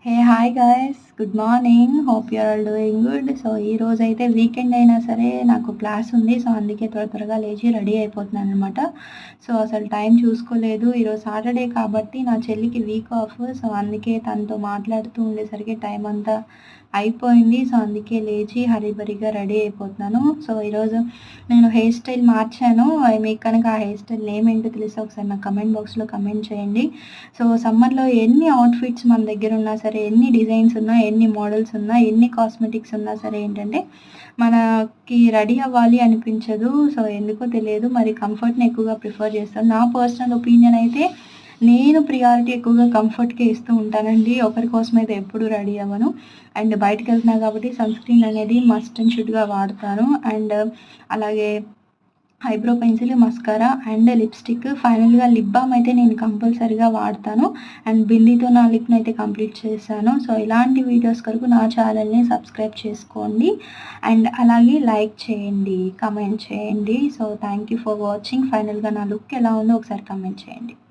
Hey hi guys, good morning. Hope you are all doing good. So ఈ రోజైతే weekend అయినా సరే నాకు క్లాస్ ఉంది. సో అందుకే త్వరగా లేచి రెడీ అయిపోతున్నాను అనమాట. సో అసలు టైం చూసుకోలేదు. ఈరోజు సాటర్డే కాబట్టి నా చెల్లికి వీక్ ఆఫ్. సో అందుకే తనతో మాట్లాడుతూ ఉండేసరికి టైం అంతా అయిపోయింది. సో అందుకే లేచి హరీబరీగా రెడీ అయిపోతున్నాను. సో ఈరోజు నేను హెయిర్ స్టైల్ మార్చాను. మీకు కనుక ఆ హెయిర్ స్టైల్ నేమ్ ఏంటో తెలిస్తే ఒకసారి నాకు కమెంట్ బాక్స్లో కమెంట్ చేయండి. సో సమ్మర్లో ఎన్ని అవుట్ఫిట్స్ మన దగ్గర ఉన్నా సరే, ఎన్ని డిజైన్స్ ఉన్నా, ఎన్ని మోడల్స్ ఉన్నా, ఎన్ని కాస్మెటిక్స్ ఉన్నా సరే ఏంటంటే మనకి రెడీ అవ్వాలి అనిపించదు. సో ఎందుకో తెలియదు, మరి కంఫర్ట్ని ఎక్కువగా ప్రిఫర్ చేస్తాను. నా పర్సనల్ ఒపీనియన్ అయితే నేను ప్రియారిటీ ఎక్కువగా కంఫర్ట్కే ఇస్తూ ఉంటానండి. ఒకరి కోసం అయితే ఎప్పుడు రెడీ అవ్వను. అండ్ బయటకు వెళ్తున్నా కాబట్టి సన్ స్క్రీన్ అనేది మస్ట్ అండ్ షుడ్గా వాడతాను. అండ్ అలాగే eyebrow pencil, mascara and lipstick, ఫైనల్గా లిప్ బామ్ అయితే నేను కంపల్సరీగా వాడతాను. అండ్ బిందీతో నా లిప్ని అయితే కంప్లీట్ చేశాను. సో ఇలాంటి వీడియోస్ కొరకు నా ఛానల్ని సబ్స్క్రైబ్ చేసుకోండి. అండ్ అలాగే లైక్ చేయండి, కమెంట్ చేయండి. So thank you for watching. ఫైనల్గా నా లుక్ ఎలా ఉందో ఒకసారి కమెంట్ చేయండి.